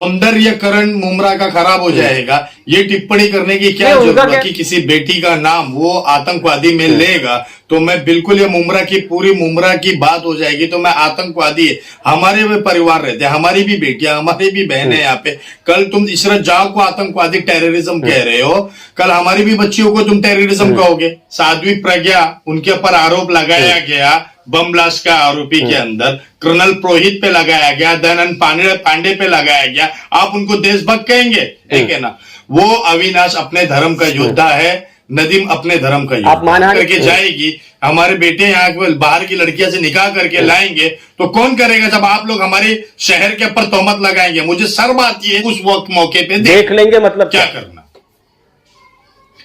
सौंदर्यकरण मुमरा का खराब हो जाएगा, ये टिप्पणी करने की क्या जरूरत है कि किसी बेटी का नाम वो आतंकवादी में लेगा। तो मैं बिल्कुल, ये पूरी मुमरा की बात हो जाएगी तो मैं आतंकवादी है। हमारे भी परिवार रहते हैं, हमारी भी बेटियां, हमारी भी बहनें यहाँ पे। कल तुम इशरत जहां को आतंकवादी टेररिज्म कह रहे हो, कल हमारी भी बच्चियों को तुम टेररिज्म कहोगे। साध्वी प्रज्ञा, उनके ऊपर आरोप लगाया गया बम ब्लास्ट का आरोपी के अंदर, कर्नल पुरोहित पे लगाया गया, दयानंद पांडे पे लगाया गया, आप उनको देशभक्त कहेंगे? ठीक है ना। वो अविनाश अपने धर्म का योद्धा है, नदीम अपने धर्म का योद्धा करके जाएगी। हमारे बेटे यहाँ बाहर की लड़कियां से निकाह करके लाएंगे तो कौन करेगा जब आप लोग हमारे शहर के ऊपर तोहमत लगाएंगे? मुझे शर्म आती है। उस वक्त मौके पे देख लेंगे मतलब क्या करना,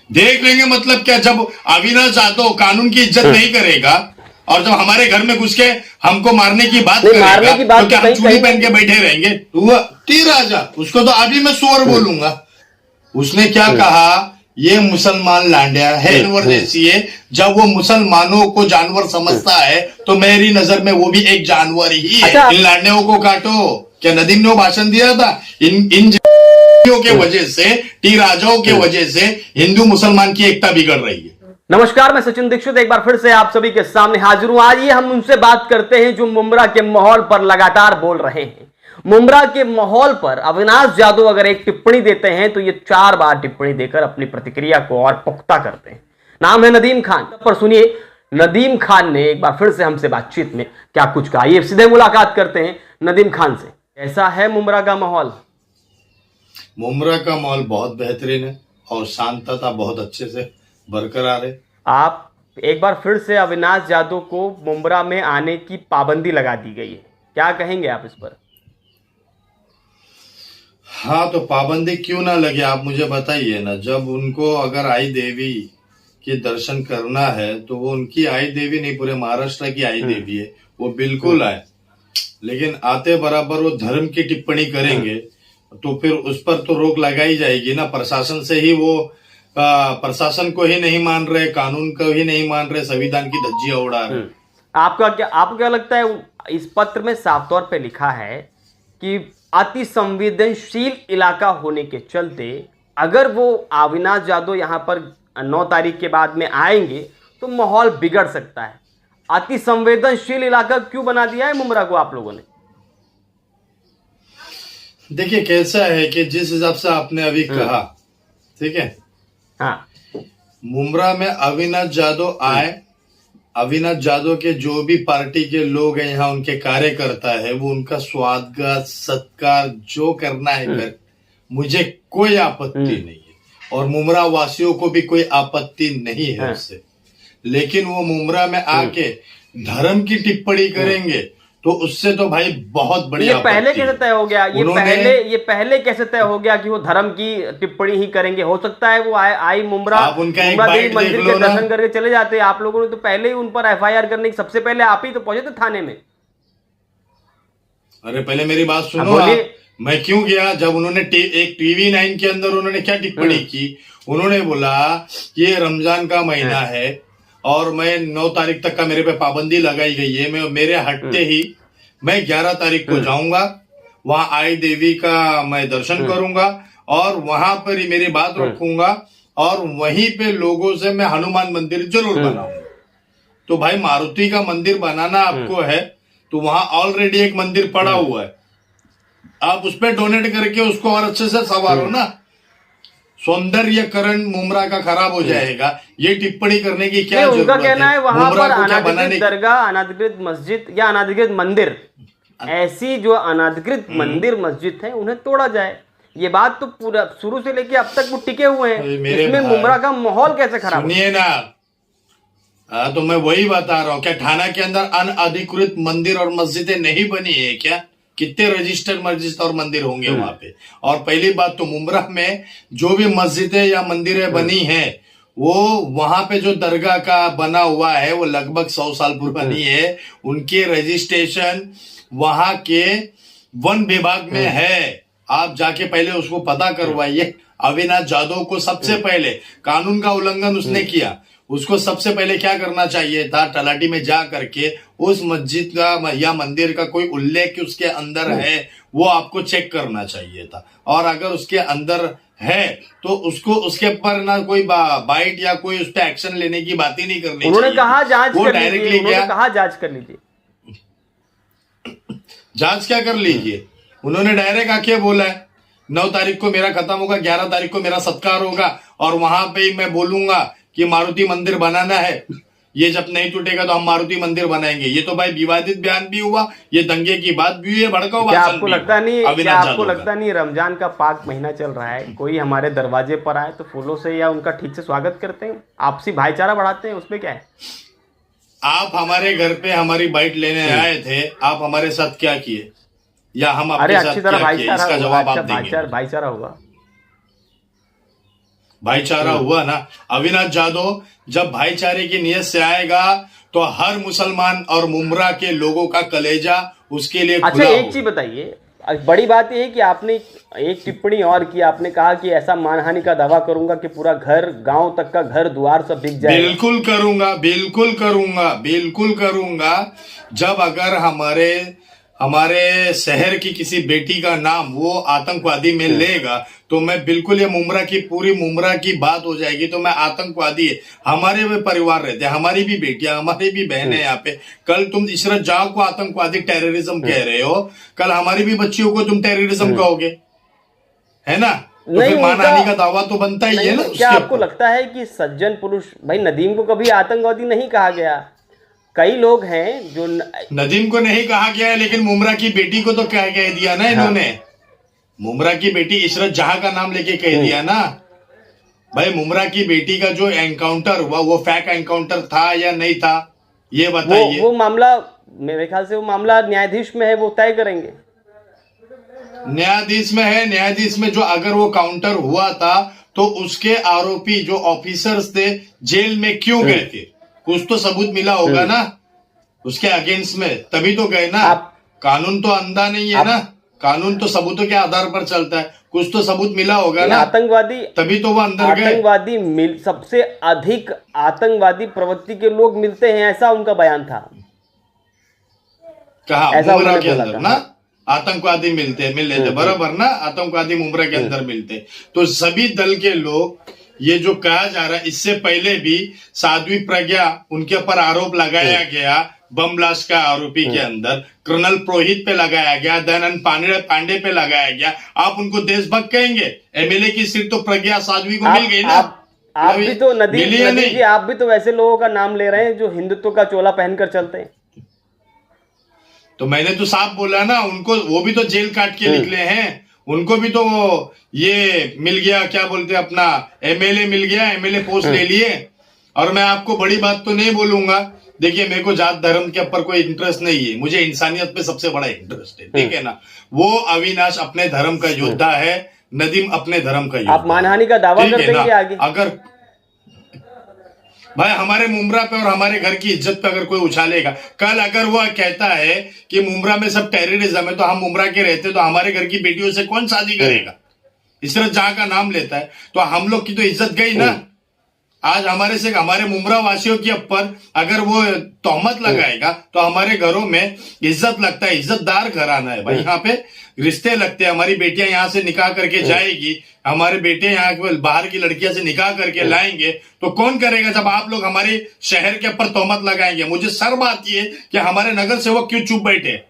देख लेंगे मतलब क्या? जब अविनाश जाधव कानून की इज्जत नहीं करेगा और जब हमारे घर में घुस के हमको मारने की बात करेगा तो क्या हम चूड़ी पहन के बैठे रहेंगे? तीर राजा, उसको तो अभी मैं सुअर बोलूंगा। उसने क्या कहा? ये मुसलमान लांडिया है, जानवर जैसी है। जब वो मुसलमानों को जानवर समझता है तो मेरी नजर में वो भी एक जानवर ही है। इन लांडियों को काटो। क्या नदीम ने वो भाषण दिया था? इन के वजह से, टी राजाओं के वजह से हिंदू मुसलमान की एकता बिगड़ रही है। नमस्कार, मैं सचिन दीक्षित एक बार फिर से आप सभी के सामने हाजिर हूं। आइए हम उनसे बात करते हैं जो मुमरा के माहौल पर लगातार बोल रहे हैं। मुमरा के माहौल पर अविनाश जाधव अगर एक टिप्पणी देते हैं तो ये 4 बार टिप्पणी देकर अपनी प्रतिक्रिया को और पुख्ता करते हैं। नाम है नदीम खान। पर सुनिए, नदीम खान ने एक बार फिर से हमसे बातचीत में क्या कुछ कहा। ये सीधे मुलाकात करते हैं नदीम खान से। कैसा है मुमरा का माहौल? मुमरा का माहौल बहुत बेहतरीन है और शांतता बहुत अच्छे से बरकरार है। आप एक बार फिर से अविनाश जाधव को मुमरा में आने की पाबंदी लगा दी गई है, क्या कहेंगे आप इस पर? हाँ, तो पाबंदी क्यों ना लगे आप मुझे बताइए ना। जब उनको अगर आई देवी के दर्शन करना है तो वो उनकी आई देवी नहीं, पूरे महाराष्ट्र की आई देवी है, वो बिल्कुल आए। लेकिन आते बराबर वो धर्म की टिप्पणी करेंगे तो फिर उस पर तो रोक लगाई जाएगी ना। प्रशासन से ही वो प्रशासन को ही नहीं मान रहे, कानून को ही नहीं मान रहे, संविधान की धज्जियां उड़ा रहे। आपको क्या लगता है? इस पत्र में साफ तौर पे लिखा है कि अति संवेदनशील इलाका होने के चलते अगर वो अविनाश जाधव यहां पर 9 तारीख के बाद में आएंगे तो माहौल बिगड़ सकता है। अति संवेदनशील इलाका क्यों बना दिया है मुमरा को आप लोगों ने? देखिए, कैसा है कि जिस हिसाब से आपने अभी कहा, ठीक है, हाँ, मुमरा में अविनाश जाधव आए, अविनाश जाधव के जो भी पार्टी के लोग हैं यहाँ, उनके कार्यकर्ता है, वो उनका स्वागत सत्कार जो करना है कर, मुझे कोई आपत्ति नहीं है और मुमरा वासियों को भी कोई आपत्ति नहीं है उससे। लेकिन वो मुमरा में आके धर्म की टिप्पणी करेंगे तो उससे तो भाई बहुत बड़ी ये पहले कैसे तय हो गया? ये पहले कैसे तय हो गया कि वो धर्म की टिप्पणी ही करेंगे? हो सकता है वो आई मुमरा देवी मंदिर के दर्शन करके चले जाते। आप लोगों ने तो पहले ही उन पर FIR करने की, सबसे पहले आप ही तो पहुंचे थे थाने में। अरे पहले मेरी बात सुनो। मैं क्यों गया? जब उन्होंने एक TV 9 के अंदर उन्होंने क्या टिप्पणी की? उन्होंने बोला ये रमजान का महीना है और मैं 9 तारीख तक का मेरे पे पाबंदी लगाई गई है। मैं मेरे हटते ही मैं 11 तारीख को जाऊंगा, वहां आई देवी का मैं दर्शन करूंगा और वहां पर ही मेरी बात रखूंगा और वहीं पे लोगों से मैं हनुमान मंदिर जरूर बनाऊंगा। तो भाई मारुति का मंदिर बनाना आपको है तो वहां ऑलरेडी एक मंदिर पड़ा हुआ है, आप उस पर डोनेट करके उसको और अच्छे से संवारो ना। सौंदर्यकरण मुमरा का खराब हो जाएगा, ये टिप्पणी करने की क्या जरूरत है? उनका कहना है वहां पर अनाधिकृत दरगाह, अनाधिकृत मस्जिद या अनाधिकृत मंदिर, ऐसी जो अनाधिकृत मंदिर मस्जिद है उन्हें तोड़ा जाए। ये बात तो पूरा शुरू से लेके अब तक वो टिके हुए हैं। इसमें मुमरा का माहौल कैसे खराब? सुनिए ना, तो मैं वही बता रहा हूँ। क्या थाना के अंदर अनअधिकृत मंदिर और मस्जिदें नहीं बनी है क्या? कितने रजिस्टर्ड मस्जिद और मंदिर होंगे वहां पे? और पहली बात तो मुमरा में जो भी मस्जिदें या मंदिरें बनी हैं वो वहां पे जो दरगाह का बना हुआ है वो लगभग 100 साल पुरानी है। उनके रजिस्ट्रेशन वहां के वन विभाग में है, आप जाके पहले उसको पता करवाइए। अविनाश जाधव को सबसे पहले कानून का उल्लंघन उसने किया, उसको सबसे पहले क्या करना चाहिए था, तलाटी में जा करके उस मस्जिद का या मंदिर का कोई उल्लेख उसके अंदर है वो आपको चेक करना चाहिए था। और अगर उसके अंदर है तो उसको उसके ऊपर ना कोई बाइट या कोई उस पर एक्शन लेने की बात ही नहीं करनी। उन्होंने कहा जांच वो कर डायरेक्टली लीजिए, उन्होंने कहा जांच कर लीजिए। जांच क्या कर लीजिए, उन्होंने डायरेक्ट आके बोला है 9 तारीख को मेरा खत्म होगा, 11 तारीख को मेरा सत्कार होगा और वहां पे ही मैं बोलूंगा कि मारुति मंदिर बनाना है, ये जब नहीं टूटेगा तो हम मारुति मंदिर बनाएंगे। ये तो भाई विवादित बयान भी हुआ, ये दंगे की बात भी हुई है, भड़काऊ भाषण भी। क्या आपको लगता नहीं रमजान का पाक महीना चल रहा है, कोई हमारे दरवाजे पर आए तो फूलों से या उनका ठीक से स्वागत करते हैं, आपसी भाईचारा बढ़ाते हैं, उसमें क्या है? आप हमारे घर पे हमारी बाइट लेने आए थे, आप हमारे साथ क्या किए या हम अरे आपके अच्छी साथ तरह क्या किए, इसका जवाब आप देंगे। भाईचारा हुआ, भाईचारा हुआ ना। अविनाश जाधव जब भाईचारे की नीयत से आएगा तो हर मुसलमान और मुमरा के लोगों का कलेजा उसके लिए अच्छा एक चीज बताइए, बड़ी बात यह है कि आपने एक टिप्पणी और की, आपने कहा कि ऐसा मानहानि का दावा करूंगा कि पूरा घर, गांव तक का घर द्वार सब बिक जाए। बिल्कुल करूंगा, बिल्कुल करूंगा, बिल्कुल करूंगा। जब अगर हमारे शहर की किसी बेटी का नाम वो आतंकवादी में लेगा तो मैं बिल्कुल, ये मुमरा की पूरी मुमरा की बात हो जाएगी तो मैं आतंकवादी है। हमारे भी परिवार रहते हैं, हमारी भी बेटियां, हमारी भी बहनें यहाँ पे। कल तुम इशरत जहां को आतंकवादी टेररिज्म कह रहे हो, कल हमारी भी बच्चियों को तुम टेररिज्म कहोगे, है ना? तो फिर मानहानि का दावा तो बनता ही है ना। क्या आपको लगता है कि सज्जन पुरुष, भाई नदीम को कभी आतंकवादी नहीं कहा गया, कई लोग हैं जो नदीम को नहीं कहा गया है, लेकिन मुमरा की बेटी को तो क्या कह दिया ना इन्होंने। मुमरा की बेटी इशरत जहां का नाम लेके कह दिया ना। भाई मुमरा की बेटी का जो एनकाउंटर हुआ वो फेक एनकाउंटर था या नहीं था, ये बताइए। वो मामला मेरे ख्याल से वो मामला न्यायाधीश में है, वो तय करेंगे। न्यायाधीश में है, न्यायाधीश में जो अगर वो काउंटर हुआ था तो उसके आरोपी जो ऑफिसर्स थे जेल में क्यों गए थे, कुछ तो सबूत मिला होगा ना उसके अगेंस्ट में, तभी तो गए ना। कानून तो अंधा नहीं है ना, कानून तो सबूतों के आधार पर चलता है, कुछ तो सबूत मिला होगा ना। आतंकवादी, तभी तो वो अंदर गए। आतंकवादी सबसे अधिक आतंकवादी प्रवृत्ति के लोग मिलते हैं, ऐसा उनका बयान था। कहा मुमरा के अंदर ना आतंकवादी मिले थे, बराबर ना, आतंकवादी मुमरा के अंदर मिलते। तो सभी दल के लोग, ये जो कहा जा रहा है, इससे पहले भी साध्वी प्रज्ञा उनके ऊपर आरोप लगाया गया, बम ब्लास्ट का आरोपी के अंदर कर्नल पुरोहित पे लगाया गया, दयानंद पांडे पे लगाया गया। आप उनको देशभक्त कहेंगे? एमएलए की सीट तो प्रज्ञा साध्वी को मिल गई ना। आप भी तो नदीम जी, आप भी तो वैसे लोगों का नाम ले रहे हैं जो हिंदुत्व का चोला पहनकर चलते हैं। तो मैंने तो साफ बोला ना, उनको वो भी तो जेल काट के निकले हैं, उनको भी तो ये मिल गया, क्या बोलते हैं, अपना एमएलए मिल गया, एमएलए पोस्ट ले लिए। और मैं आपको बड़ी बात तो नहीं बोलूंगा, देखिए मेरे को जात धर्म के ऊपर कोई इंटरेस्ट नहीं है, मुझे इंसानियत पे सबसे बड़ा इंटरेस्ट है, ठीक है ना। वो अविनाश अपने धर्म का योद्धा है, नदीम अपने धर्म का योद्धा। आप मानहानि का दावा कर देंगे आगे? अगर भाई हमारे मुमरा पे और हमारे घर की इज्जत पे अगर कोई उछालेगा, कल अगर वो कहता है कि मुमरा में सब टेररिज्म है तो हम मुमरा के रहते तो हमारे घर की बेटियों से कौन शादी करेगा? इशरत जहां का नाम लेता है तो हम लोग की तो इज्जत गई ना। आज हमारे मुमरा वासियों के ऊपर अगर वो तोहमत लगाएगा तो हमारे घरों में इज्जत लगता है, इज्जतदार घराना है भाई, यहाँ पे रिश्ते लगते हैं। हमारी बेटियां यहाँ से निकाह करके जाएगी, हमारे बेटे यहाँ बाहर की लड़कियां से निकाह करके लाएंगे, तो कौन करेगा जब आप लोग हमारे शहर के ऊपर तोहमत लगाएंगे? मुझे शर्म आती है कि हमारे नगर सेवक क्यों चुप बैठे,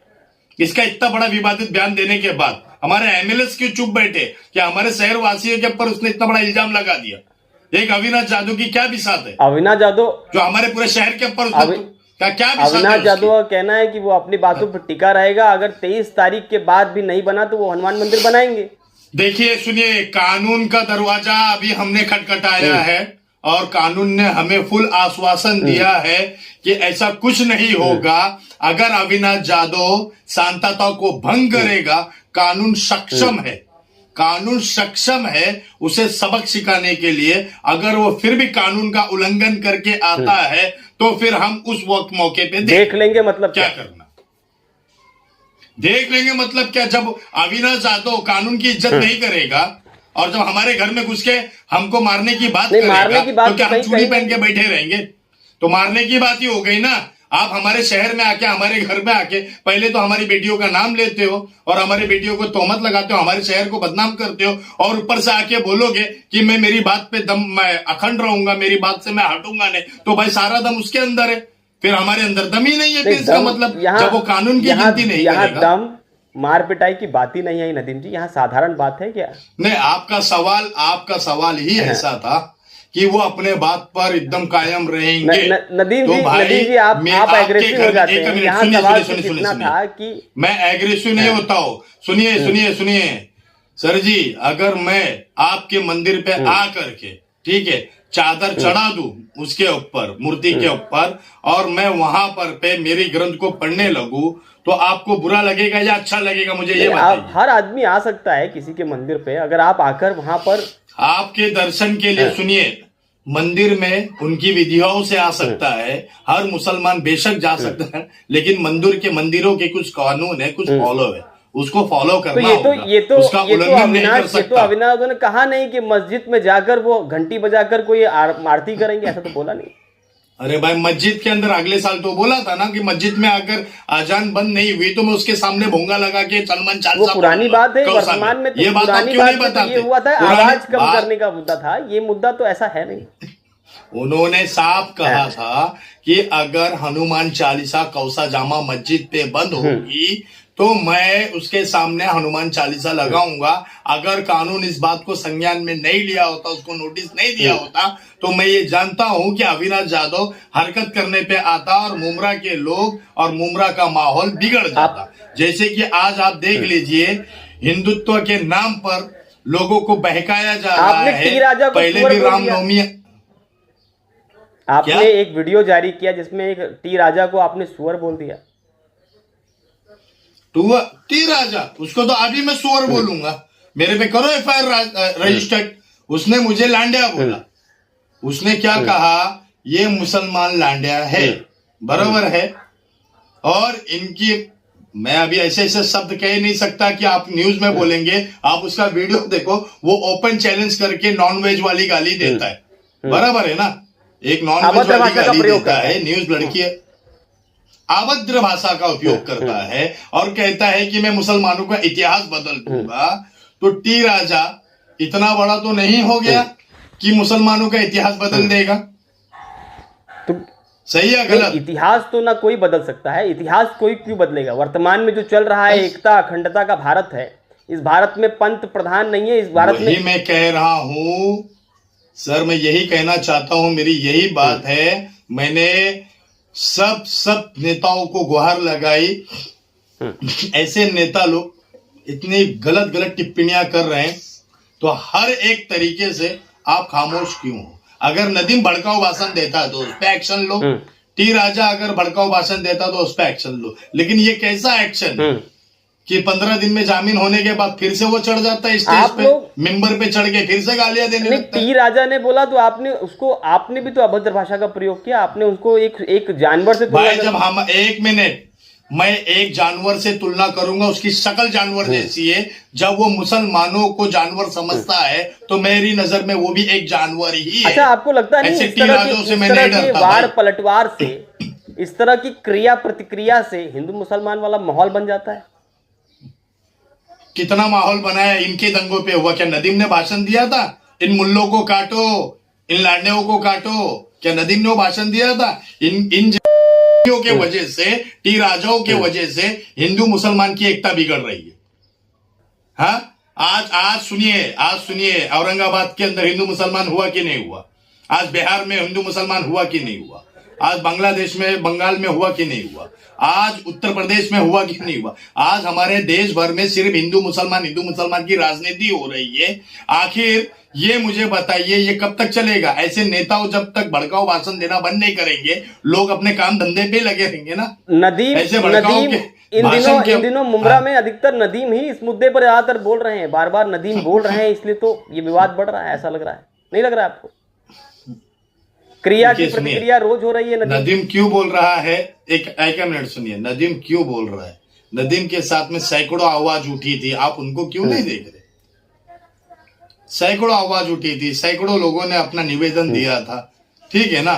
इसका इतना बड़ा विवादित बयान देने के बाद हमारे एमएलए क्यों चुप बैठे कि हमारे शहर वासियों के ऊपर उसने इतना बड़ा इल्जाम लगा दिया। एक अविनाश जाधव की क्या बिसात है? अविनाश जाधव जो हमारे पूरे शहर के ऊपर क्या अविनाश जाधव का कहना है कि वो अपनी बातों पर टिका रहेगा, अगर 23 तारीख के बाद भी नहीं बना तो वो हनुमान मंदिर बनाएंगे। देखिए सुनिए, कानून का दरवाजा अभी हमने खटखटाया है और कानून ने हमें फुल आश्वासन दिया है कि ऐसा कुछ नहीं होगा। अगर अविनाश जाधव शांतता को भंग करेगा, कानून सक्षम है, कानून सक्षम है उसे सबक सिखाने के लिए। अगर वो फिर भी कानून का उल्लंघन करके आता है तो फिर हम उस वक्त मौके पे देख लेंगे। मतलब क्या करना, देख लेंगे मतलब क्या? जब अविनाश जाधव कानून की इज्जत नहीं करेगा और जब हमारे घर में घुस के हमको मारने की बात नहीं, करेगा, मारने की बात तो क्या तो हम कहीं- चूड़ी कहीं- पहन के बैठे रहेंगे? तो मारने की बात ही हो गई ना। आप हमारे शहर में आके, हमारे घर में आके पहले तो हमारी बेटियों का नाम लेते हो और हमारी बेटियों को तोहमत लगाते हो, हमारे शहर को बदनाम करते हो, और ऊपर से आके बोलोगे कि मैं मेरी बात पे दम, मैं अखंड रहूंगा, मेरी बात से मैं हटूंगा नहीं। तो भाई सारा दम उसके अंदर है, फिर हमारे अंदर दम ही नहीं है। फिर इसका मतलब जब वो कानून की गिनती नहीं करेगा। दम मार पिटाई की बात ही नहीं है नदीम जी, यहाँ साधारण बात है क्या? नहीं, आपका सवाल ही ऐसा था कि वो अपने बात पर एकदम कायम रहेंगे। नदीम तो जी, भाई नदीम जी, आप एग्रेसिव हो जाते हैं। यहाँ सवाल सिर्फ इतना था कि मैं एग्रेसिव नहीं होता हूँ। सुनिए सर जी, अगर मैं आपके मंदिर पे आ करके, ठीक है, चादर चढ़ा दूं उसके ऊपर, मूर्ति के ऊपर, और मैं वहां पर पे मेरी ग्रंथ को पढ़ने लगूं, तो आपको बुरा लगेगा या अच्छा लगेगा? मुझे ये बताइए। हर आदमी आ सकता है किसी के मंदिर पे, अगर आप आकर वहां पर आपके दर्शन के लिए, सुनिए, मंदिर में उनकी विधियों से आ सकता है, हर मुसलमान बेशक जा सकता है, लेकिन मंदिरों के कुछ कानून है, कुछ फॉलो है, उसको फॉलो करना होगा। उसका उल्लंघन नहीं कर सकता। अविनाश ने कहा नहीं कि मस्जिद में जाकर वो घंटी बजाकर कोई आरती करेंगे, ऐसा तो बोला नहीं। अरे भाई, मस्जिद के अंदर अगले साल तो बोला था ना कि मस्जिद में अगर आजान बंद नहीं हुई तो मैं उसके सामने भोंगा लगा के सलमान चालीसा, वो पुरानी बात है। वर्तमान में तो ये बात आप क्यों नहीं बताते? ये हुआ था, आवाज कम करने का मुद्दा था, ये मुद्दा तो ऐसा है नहीं। उन्होंने साफ कहा था कि अगर हनुमान चालीसा कौसा जामा मस्जिद पे बंद होगी तो मैं उसके सामने हनुमान चालीसा लगाऊंगा। अगर कानून इस बात को संज्ञान में नहीं लिया होता, उसको नोटिस नहीं दिया होता, तो मैं ये जानता हूं कि अविनाश जाधव हरकत करने पे आता और मुमरा के लोग और मुमरा का माहौल बिगड़ जाता। जैसे कि आज आप देख लीजिए, हिंदुत्व के नाम पर लोगों को बहकाया जा रहा है। पहले भी रामनवमी, आपने एक वीडियो जारी किया जिसमें एक टी राजा को आपने सुअर बोल दिया। टी राजा, उसको तो अभी मैं सुअर बोलूंगा। मेरे पे करो एफआईआर रजिस्टर्ड। उसने मुझे लांडिया बोला। उसने क्या कहा? ये मुसलमान लांडिया है, बराबर है। और इनकी, मैं अभी ऐसे ऐसे शब्द कह नहीं सकता कि आप न्यूज में बोलेंगे, आप उसका वीडियो देखो, वो ओपन चैलेंज करके नॉनवेज वाली गाली देता है, बराबर है ना? एक नॉनवेज वाली गाली देता है, न्यूज लड़की है, अभद्र भाषा का उपयोग करता है और कहता है कि मैं मुसलमानों का इतिहास बदल दूंगा। तो टी राजा इतना बड़ा तो नहीं हो गया कि मुसलमानों का इतिहास बदल देगा? तो सही है गलत? इतिहास तो ना कोई बदल सकता है, इतिहास कोई क्यों बदलेगा? वर्तमान में जो चल रहा है, एकता अखंडता का भारत है, इस भारत में पंत प्रधान नहीं है, इस भारत में। मैं कह रहा हूं सर, मैं यही कहना चाहता हूं, मेरी यही बात है। मैंने सब नेताओं को गुहार लगाई। ऐसे नेता लोग इतनी गलत टिप्पणियां कर रहे हैं, तो हर एक तरीके से आप खामोश क्यों हो? अगर नदीम भड़काऊ भाषण देता है तो उस पर एक्शन लो। टी राजा अगर भड़काऊ भाषण देता तो उस पर एक्शन लो। लेकिन ये कैसा एक्शन कि 15 दिन में जामीन होने के बाद फिर से वो चढ़ जाता है स्टेज पे, मेंबर पे चढ़ के फिर से गालियां देने लगता है। टी राजा ने बोला तो आपने भी तो अभद्र भाषा का प्रयोग किया। आपने उसको एक जानवर से भाई, जब हम, एक मिनट, मैं एक जानवर से तुलना करूंगा, उसकी शक्ल जानवर जैसी है। जब वो मुसलमानों को जानवर समझता है तो मेरी नजर में वो भी एक जानवर ही है। अच्छा, आपको लगता नहीं ऐसे टी राजों से मैं नहीं डरता? वार पलटवार से, इस तरह की क्रिया प्रतिक्रिया से हिंदू मुसलमान वाला माहौल बन जाता है? कितना माहौल बनाया इनके दंगों पे हुआ? क्या नदीम ने भाषण दिया था इन मुल्लों को काटो, इन लांडेओं को काटो? क्या नदीम ने वो भाषण दिया था? इन के वजह से, टी राजाओं के वजह से हिंदू मुसलमान की एकता बिगड़ रही है। हाँ, आज सुनिए, औरंगाबाद के अंदर हिंदू मुसलमान हुआ कि नहीं हुआ? आज बिहार में हिंदू मुसलमान हुआ कि नहीं हुआ? आज बांग्लादेश में, बंगाल में हुआ कि नहीं हुआ? आज उत्तर प्रदेश में हुआ कि नहीं हुआ? आज हमारे देश भर में सिर्फ हिंदू मुसलमान की राजनीति हो रही है। आखिर ये मुझे बताइए, ये कब तक चलेगा? ऐसे नेताओं जब तक भड़काऊ भाषण देना बंद नहीं करेंगे, लोग अपने काम धंधे पे लगे रहेंगे ना। नदीम इन दिनों मुमरा में अधिकतर नदीम ही इस मुद्दे पर ज्यादातर बोल रहे हैं, बार बार नदीम बोल रहे हैं, इसलिए तो ये विवाद बढ़ रहा है। ऐसा लग रहा है, नहीं लग रहा है आपको? क्रिया की प्रतिक्रिया रोज हो रही है। नदीम क्यों बोल रहा है? एक मिनट सुनिए, नदीम क्यों बोल रहा है? नदीम के साथ में सैकड़ों आवाज उठी थी, आप उनको क्यों नहीं देख रहे? सैकड़ों आवाज उठी थी, सैकड़ों लोगों ने अपना निवेदन दिया था, ठीक है ना।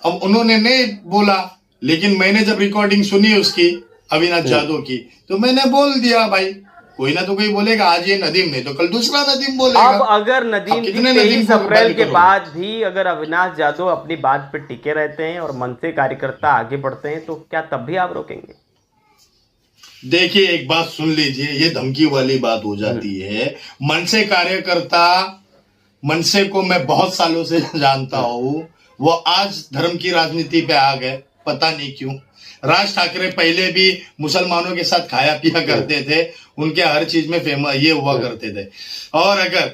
अब उन्होंने नहीं बोला, लेकिन मैंने जब रिकॉर्डिंग सुनी उसकी, अविनाश जादव की, तो मैंने बोल दिया भाई, कोई ना तो कोई बोलेगा, आज ये नदीम नहीं तो कल दूसरा नदीम बोलेगा। अब अगर नदीम 23 अप्रैल के बाद भी अगर अविनाश जादव अपनी बात पे टिके रहते हैं और मन से कार्यकर्ता आगे बढ़ते हैं, तो क्या तब भी आप रोकेंगे? देखिए, एक बात सुन लीजिए, ये धमकी वाली बात हो जाती है। मनसे कार्यकर्ता, मनसे को मैं बहुत सालों से जानता हूं, वो आज धर्म की राजनीति पे आ गए, पता नहीं क्यों। राज ठाकरे पहले भी मुसलमानों के साथ खाया पिया करते थे, उनके हर चीज में फेमस ये हुआ करते थे। और अगर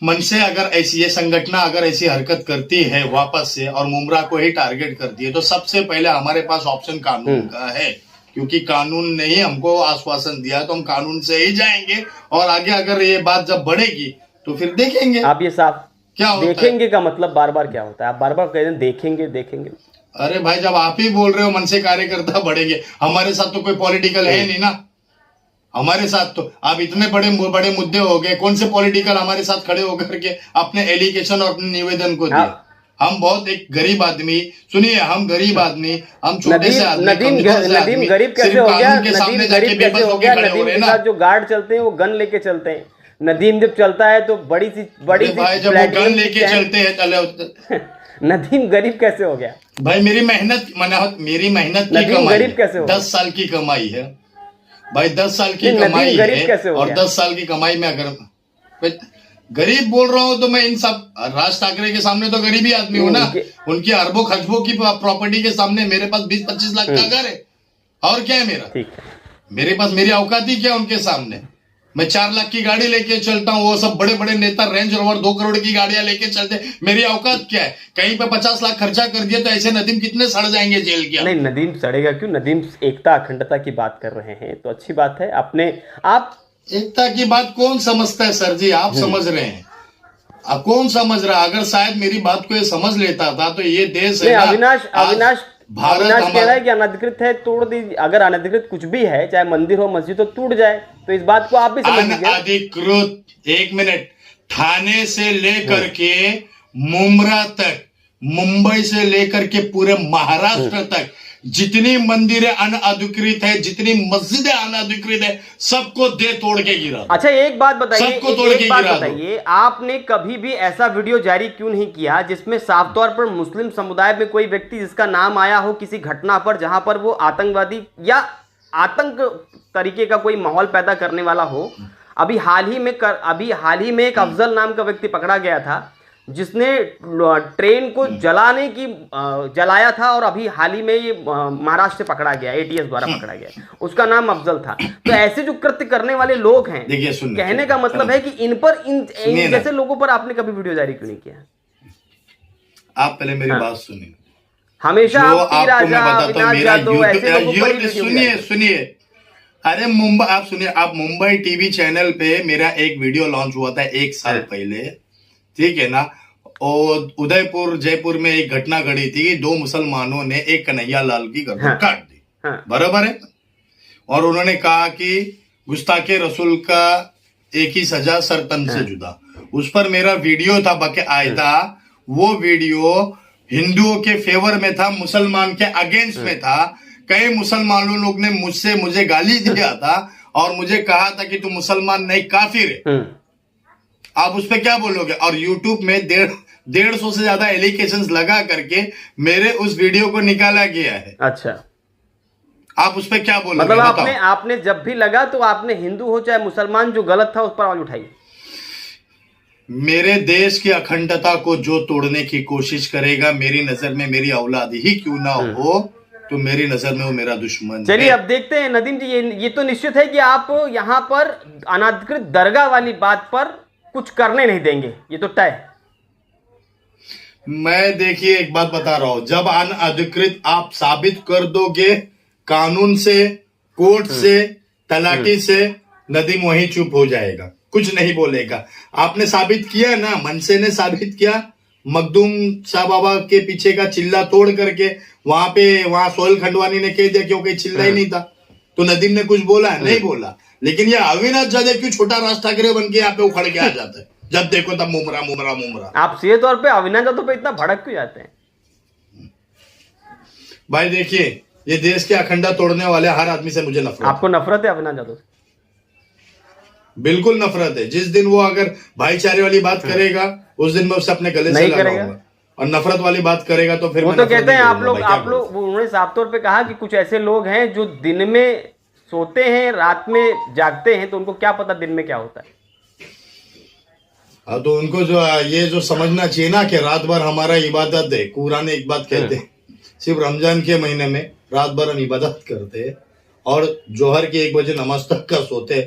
मनसे अगर ऐसी ये संगठना अगर ऐसी हरकत करती है वापस से और मुमरा को ही टारगेट करती है, तो सबसे पहले हमारे पास ऑप्शन कानून का है, क्योंकि कानून ने ही हमको आश्वासन दिया, तो हम कानून से ही जाएंगे। और आगे अगर ये बात जब बढ़ेगी तो फिर देखेंगे। आप ये साफ क्या होता देखेंगे है? का मतलब बार बार क्या होता है? आप बार बार कह रहे हैं देखेंगे देखेंगे। अरे भाई, जब आप ही बोल रहे हो मनसे कार्यकर्ता बढ़ेंगे, हमारे साथ तो कोई पॉलिटिकल है नहीं ना। हमारे साथ तो आप इतने बड़े बड़े मुद्दे हो गए, कौन से पॉलिटिकल हमारे साथ खड़े होकर के अपने एलिगेशन और अपने निवेदन को दिए? हम बहुत एक गरीब आदमी, सुनिए, हम गरीब आदमी, हम छोटे से आदमी, नदीम गरीब कैसे हो गया? नदीम गरीब कैसे हो गया? नदीम के साथ जो गार्ड चलते हैं वो गन लेके चलते हैं। नदीम जब चलता है तो बड़ी सी भाई, जब वो गन लेके चलते हैं चले। नदीम गरीब कैसे हो गया भाई? मेरी मेहनत की कमाई, गरीब कैसे हो? 10 साल की कमाई है भाई, 10 साल की कमाई है। और 10 साल की कमाई में अगर गरीब बोल रहा हूं तो मैं इन सब राज ठाकरे के सामने तो गरीब ही आदमी हूं ना। उनकी अरबों खजबों की प्रॉपर्टी के सामने मेरे पास 20-25 लाख का घर है, और क्या है मेरा? मेरे पास मेरी औकात ही क्या उनके सामने? मैं 4 लाख की गाड़ी लेके चलता हूँ, वो सब बड़े बड़े नेता रेंज रोवर 2 करोड़ की गाड़ियां लेके चलते, मेरी औकात क्या है? कहीं पे 50 लाख खर्चा कर दिया तो ऐसे नदीम कितने सड़ जाएंगे जेल के? नहीं, नदीम सड़ेगा क्यों? नदीम एकता अखंडता की बात कर रहे हैं तो अच्छी बात है। अपने आप एकता की बात कौन समझता है सर जी? आप समझ रहे हैं? कौन समझ रहा? अगर शायद मेरी बात को ये समझ लेता था तो ये देश है। अविनाश कह रहा है कि अनधिकृत है, तोड़ दीजिए। अगर अनधिकृत कुछ भी है, चाहे मंदिर हो मस्जिद, तो टूट जाए। तो इस बात को आप भी समझ लीजिए। अनधिकृत, एक मिनट, थाने से लेकर के मुमरा तक, मुंबई से लेकर के पूरे महाराष्ट्र तक जितनी मंदिरें अनधिकृत है, जितनी मस्जिदें अनधिकृत है, सबको दे तोड़ के गिरा। अच्छा, एक बात बताइए, सबको तोड़ के बताइए, आपने कभी भी ऐसा वीडियो जारी क्यों नहीं किया जिसमें साफ तौर पर मुस्लिम समुदाय में कोई व्यक्ति जिसका नाम आया हो किसी घटना पर, जहां पर वो आतंकवादी या आतंक तरीके का कोई माहौल पैदा करने वाला हो? अभी हाल ही में एक अफजल नाम का व्यक्ति पकड़ा गया था जिसने ट्रेन को जलाया था, और अभी हाल ही में ये महाराष्ट्र से पकड़ा गया, एटीएस द्वारा पकड़ा गया। उसका नाम अफजल था। तो ऐसे जो कृत्य करने वाले लोग हैं, कहने का मतलब है कि इन जैसे लोगों पर आपने कभी वीडियो जारी क्यों नहीं किया? आप पहले मेरी बात सुनिए। हमेशा सुनिए, अरे मुंबई, आप सुनिए, आप मुंबई टीवी चैनल पे मेरा एक वीडियो लॉन्च हुआ था 1 साल पहले, ठीक है ना। और उदयपुर जयपुर में एक घटना घटी थी, 2 मुसलमानों ने एक कन्हैया लाल की गर्दन काट दी, बराबर है। और उन्होंने कहा कि गुस्ताखे रसूल का एक ही सजा, सर तन से जुदा। उस पर मेरा वीडियो था बाकायदा। वो वीडियो हिंदुओं के फेवर में था, मुसलमान के अगेंस्ट में था। कई मुसलमानों लोग ने मुझे गाली दिया था और मुझे कहा था कि तू मुसलमान नहीं, काफिर है। आप उस पर क्या बोलोगे? और यूट्यूब में 150 से ज्यादा एलिगेशंस लगा करके मेरे उस वीडियो को निकाला गया है। अच्छा, आप उस पर क्या बोलोगे? मतलब आपने जब भी लगा तो आपने हिंदू हो चाहे मुसलमान, जो गलत था उस पर आवाज उठाई। मेरे देश की अखंडता को जो तोड़ने की कोशिश करेगा, मेरी नजर में मेरी औलाद ही क्यों ना हो, तो मेरी नजर में वो मेरा दुश्मन। चलिए, अब देखते हैं नदीम जी, ये तो निश्चित है कि आप यहाँ पर अनधिकृत दरगाह वाली बात पर कुछ करने नहीं देंगे, ये तो तय है। मैं देखिए एक बात बता रहा हूं, जब अनधिकृत आप साबित कर दोगे कानून से, कोर्ट से, तलाटी से, नदीम वहीं चुप हो जाएगा, कुछ नहीं बोलेगा। आपने साबित किया ना, मनसे ने साबित किया, मखदूम शाह बाबा के पीछे का चिल्ला तोड़ करके वहां सोहेल खंडवानी ने कह दिया क्योंकि चिल्ला ही नहीं था, तो नदीम ने कुछ बोला? नहीं बोला। लेकिन ये अविनाश जादव क्यों छोटा राज ठाकरे बन के यहाँ पे उखड़ के आ जाता है? जब देखो तब मुमरा मुमरा मुमरा। आप सीधे तौर पे अविनाश यादव पे इतना भड़क क्यों जाते हैं? भाई देखिए, ये देश के अखंडा तोड़ने वाले हर आदमी से मुझे नफरत है। आपको नफरत है अविनाश यादव से? बिल्कुल नफरत है। जिस दिन वो अगर भाईचारे वाली बात करेगा उस दिन मैं उसे अपने गले से लगाऊंगा, और नफरत वाली बात करेगा तो फिर वो मैं तो नफरत कहते हैं नहीं आप करूंगा। लोग उन्होंने साफ तौर पे कहा कि कुछ ऐसे लोग हैं जो दिन में सोते हैं रात में जागते हैं, तो उनको क्या पता दिन में क्या होता है। हाँ, तो उनको जो ये जो समझना चाहिए ना कि रात भर हमारा इबादत है। कुरान एक बात कहते हैं, सिर्फ रमजान के महीने में रात भर हम इबादत करते हैं और जोहर के 1 बजे नमाज तक का सोते,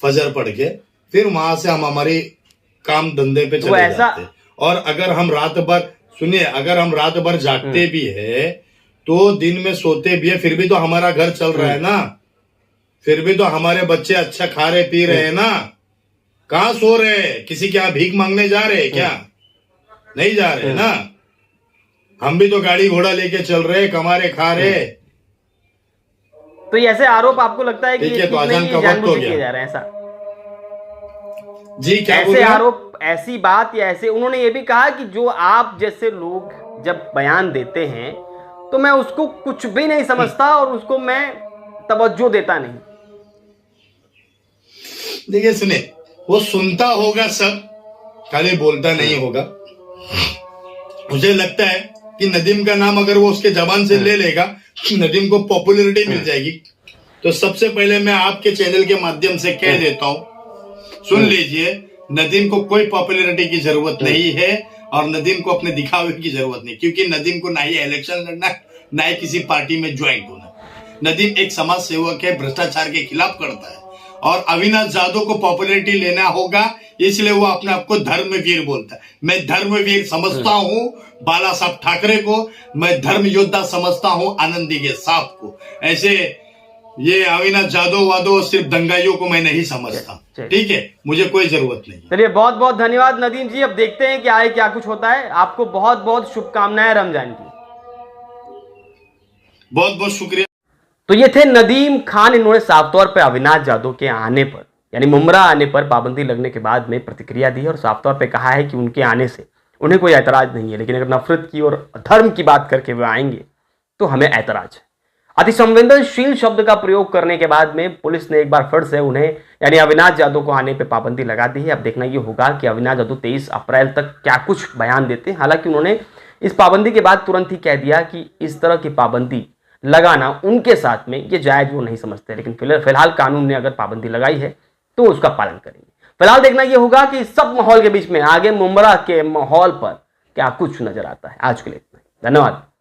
फजर पढ़ के, फिर वहां से हम हमारी काम धंधे पे चले जाते। और अगर हम रात भर, सुनिए, अगर हम रात भर जागते भी है तो दिन में सोते भी है, फिर भी तो हमारा घर चल रहा है ना, फिर भी तो हमारे बच्चे अच्छा खा रहे पी रहे हैं ना। कहाँ सो रहे हैं? किसी के यहाँ भीख मांगने जा रहे हैं क्या? नहीं जा रहे ना। हम भी तो गाड़ी घोड़ा लेके चल रहे, कमा रहे, खा रहे। तो ये ऐसे आरोप आपको लगता है कि ठीक है, तो अजान का वक्त हो किए जा रहे हैं ऐसा? जी क्या ऐसे आरोप, ऐसी बात, या ऐसे उन्होंने ये भी कहा कि जो आप जैसे लोग जब बयान देते हैं तो मैं उसको कुछ भी नहीं समझता और उसको मैं तवज्जो देता नहीं। देखिए सुने, वो सुनता होगा सब, खाली बोलता नहीं होगा। मुझे लगता है कि नदीम का नाम अगर वो उसके जबान से ले लेगा, नदीम को पॉपुलैरिटी मिल जाएगी। तो सबसे पहले मैं आपके चैनल के माध्यम से कह देता हूं, सुन लीजिए, नदीम को कोई पॉपुलैरिटी की जरूरत नहीं है और नदीम को अपने दिखावे की जरूरत नहीं, क्योंकि नदीम को ना ही इलेक्शन लड़ना है, ना ही किसी पार्टी में ज्वाइन होना। नदीम एक समाज सेवक है, भ्रष्टाचार के खिलाफ करता है, और अविनाश यादव को पॉपुलैरिटी लेना होगा, इसलिए वो अपने आप को धर्मवीर बोलता है। मैं धर्मवीर समझता हूं बाला साहब ठाकरे को, मैं धर्म योद्धा समझता हूं आनंदी के साहब को। ऐसे ये अविनाश यादव वादव सिर्फ दंगाइयों को मैं नहीं समझता। ठीक है, मुझे कोई जरूरत नहीं। चलिए, बहुत बहुत धन्यवाद नदीम जी। अब देखते हैं कि आगे क्या कुछ होता है। आपको बहुत बहुत शुभकामनाएं रमजान की। बहुत बहुत शुक्रिया। तो ये थे नदीम खान। इन्होंने साफ तौर पे अविनाश यादव के आने पर, यानी मुमरा आने पर पाबंदी लगने के बाद में प्रतिक्रिया दी और साफ तौर पे कहा है कि उनके आने से उन्हें कोई ऐतराज नहीं है, लेकिन अगर नफरत की और धर्म की बात करके वे आएंगे तो हमें ऐतराज है। अति संवेदनशील शब्द का प्रयोग करने के बाद में पुलिस ने एक बार फिर से उन्हें, यानी अविनाश यादव को आने पर पाबंदी लगा दी है। अब देखना ये होगा कि अविनाश यादव 23 अप्रैल तक क्या कुछ बयान देते हैं। हालांकि उन्होंने इस पाबंदी के बाद तुरंत ही कह दिया कि इस तरह की पाबंदी लगाना उनके साथ में ये जायज वो नहीं समझते, लेकिन फिलहाल कानून ने अगर पाबंदी लगाई है तो उसका पालन करेंगे। फिलहाल देखना ये होगा कि इस सब माहौल के बीच में आगे मुमरा के माहौल पर क्या कुछ नजर आता है। आज के लिए इतना ही, धन्यवाद।